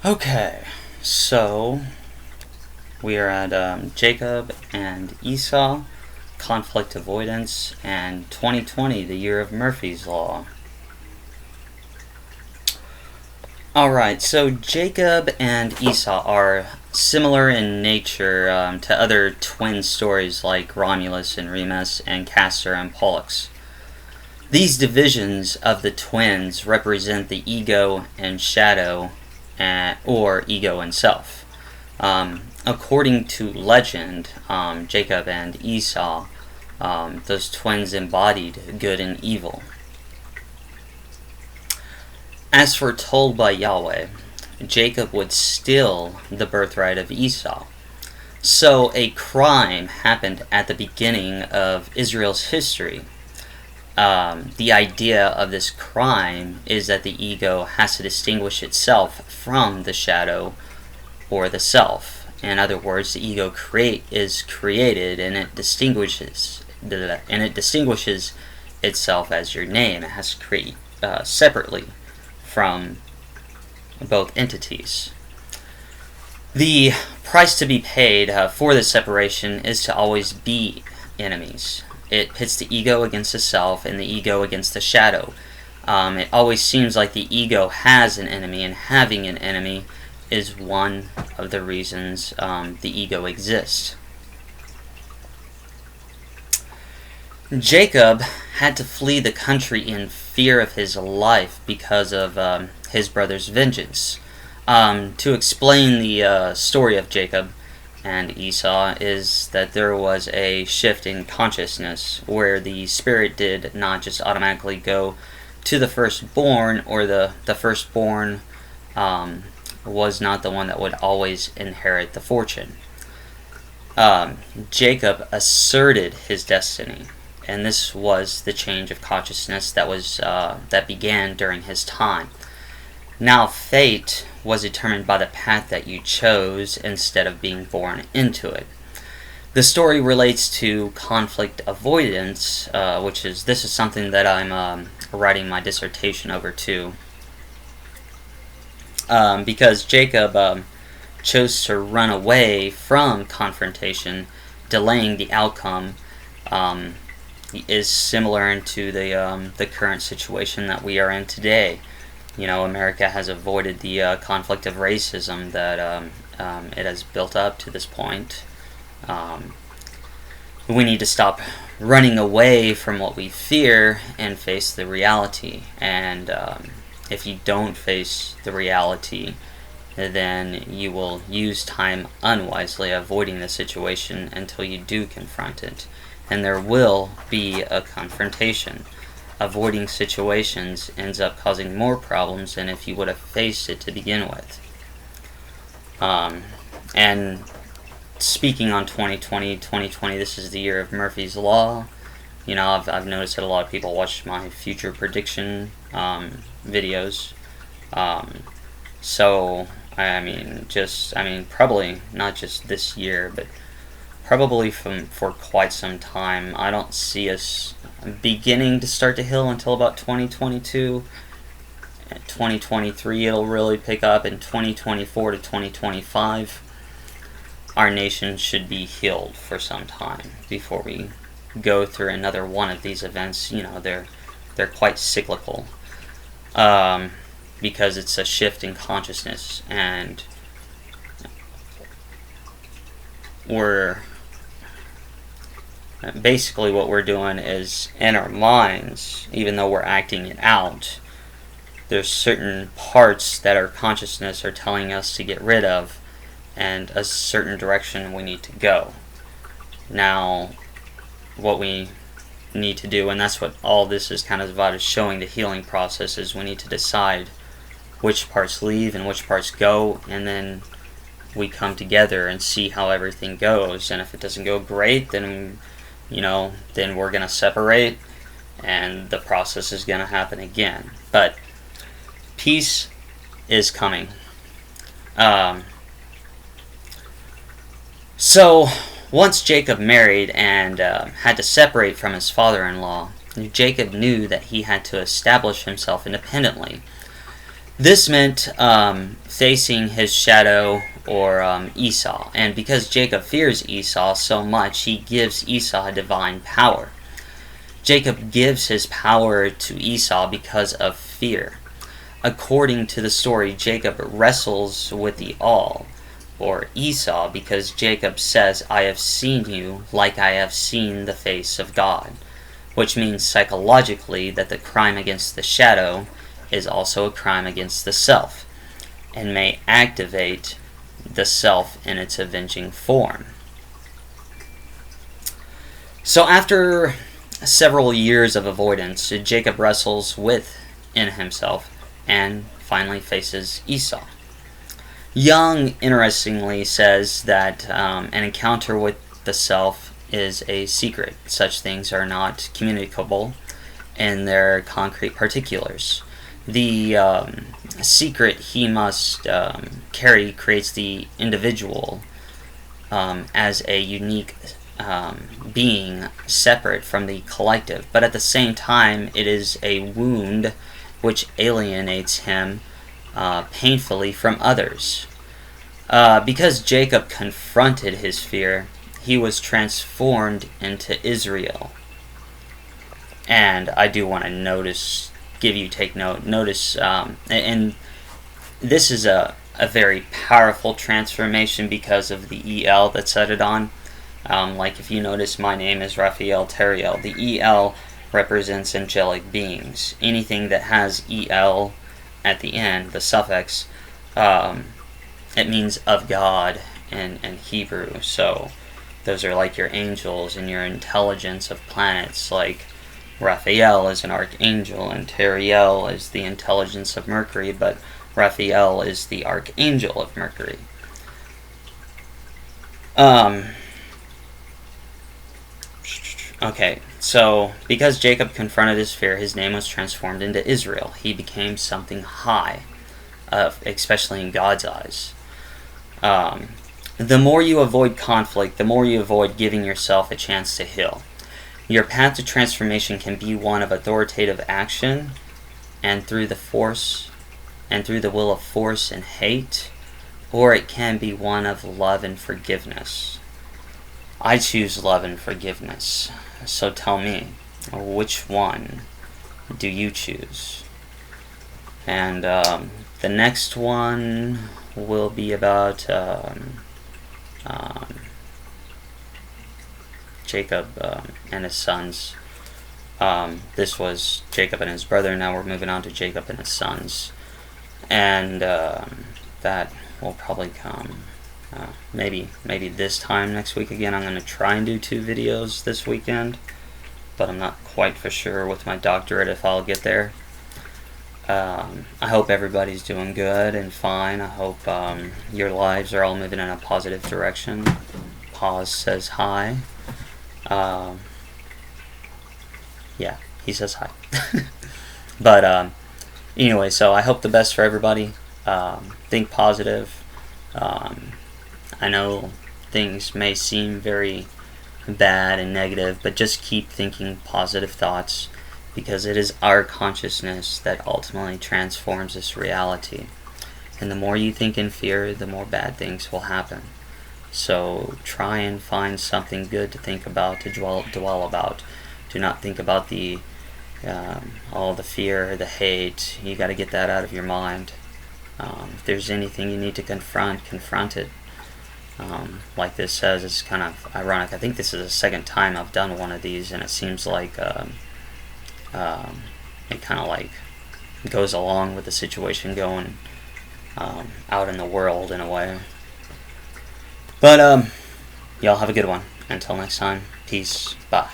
Okay, so we are at Jacob and Esau, conflict avoidance, and 2020, the year of Murphy's Law. Alright, so Jacob and Esau are similar in nature to other twin stories like Romulus and Remus and Castor and Pollux. These divisions of the twins represent the ego and shadow, or ego and self. According to legend, Jacob and Esau, those twins embodied good and evil. As foretold by Yahweh, Jacob would steal the birthright of Esau. So a crime happened at the beginning of Israel's history. The idea of this crime is that the ego has to distinguish itself from the shadow or the self. In other words, the ego is created, and it distinguishes itself as your name. It has to create separately from both entities. The price to be paid for this separation is to always be enemies. It pits the ego against the self and the ego against the shadow. It always seems like the ego has an enemy, and having an enemy is one of the reasons the ego exists. Jacob had to flee the country in fear of his life because of his brother's vengeance. To explain the story of Jacob and Esau is that there was a shift in consciousness where the spirit did not just automatically go to the firstborn, or the firstborn was not the one that would always inherit the fortune. Jacob asserted his destiny, and this was the change of consciousness that began during his time. Now fate was determined by the path that you chose instead of being born into it. The story relates to conflict avoidance, this is something that I'm writing my dissertation over too. Because Jacob chose to run away from confrontation, delaying the outcome is similar to the current situation that we are in today. You know, America has avoided the conflict of racism that it has built up to this point. We need to stop running away from what we fear and face the reality. And if you don't face the reality, then you will use time unwisely, avoiding the situation until you do confront it. And there will be a confrontation. Avoiding situations ends up causing more problems than if you would have faced it to begin with. And speaking on 2020, this is the year of Murphy's Law. You know, I've noticed that a lot of people watch my future prediction videos. So, probably not just this year, but probably for quite some time. I don't see us beginning to start to heal until about 2022. 2023 it'll really pick up. In 2024 to 2025, our nation should be healed for some time before we go through another one of these events. You know, they're quite cyclical, because it's a shift in consciousness, and basically what we're doing is, in our minds, even though we're acting it out, there's certain parts that our consciousness are telling us to get rid of, and a certain direction we need to go. Now, what we need to do, and that's what all this is kind of about, is showing the healing process, is we need to decide which parts leave and which parts go, and then we come together and see how everything goes. And if it doesn't go great, then then we're going to separate, and the process is going to happen again. But peace is coming. So once Jacob married and had to separate from his father-in-law, Jacob knew that he had to establish himself independently. This meant facing his shadow, or Esau. And because Jacob fears Esau so much, he gives Esau divine power. Jacob gives his power to Esau because of fear. According to the story, Jacob wrestles with the all, or Esau, because Jacob says, I have seen you like I have seen the face of God, which means psychologically that the crime against the shadow is also a crime against the self, and may activate the self in its avenging form. So after several years of avoidance, Jacob wrestles within himself and finally faces Esau. Young, interestingly, says that an encounter with the self is a secret. Such things are not communicable in their concrete particulars. The secret he must carry creates the individual as a unique being separate from the collective, but at the same time it is a wound which alienates him painfully from others. Because Jacob confronted his fear, he was transformed into Israel. And I do want to notice and this is a very powerful transformation because of the EL that's added on. Like if you notice, my name is Raphael Teriel. The EL represents angelic beings. Anything that has EL at the end, the suffix, it means of God in Hebrew. So those are like your angels and your intelligence of planets. Like Raphael is an archangel and Teriel is the intelligence of Mercury, but Raphael is the archangel of Mercury. Okay, so because Jacob confronted his fear, his name was transformed into Israel. He became something high, especially in God's eyes. The more you avoid conflict, the more you avoid giving yourself a chance to heal. Your path to transformation can be one of authoritative action and through the will of force and hate, or it can be one of love and forgiveness. I choose love and forgiveness. So tell me, which one do you choose? And the next one will be about Jacob and his sons. This was Jacob and his brother. Now we're moving on to Jacob and his sons. And that will probably come maybe this time next week again. I'm going to try and do 2 videos this weekend, but I'm not quite for sure with my doctorate if I'll get there. I hope everybody's doing good and fine. I hope your lives are all moving in a positive direction. Pause says hi. Yeah, he says hi. But anyway, so I hope the best for everybody. Think positive. I know things may seem very bad and negative, but just keep thinking positive thoughts, because it is our consciousness that ultimately transforms this reality. And the more you think in fear, the more bad things will happen. So try and find something good to think about, to dwell about. Do not think about all the fear, the hate. You got to get that out of your mind. If there's anything you need to confront it. Like this says, it's kind of ironic. I think this is the second time I've done one of these, and it seems like it kind of like goes along with the situation going out in the world in a way. But y'all have a good one. Until next time, peace. Bye.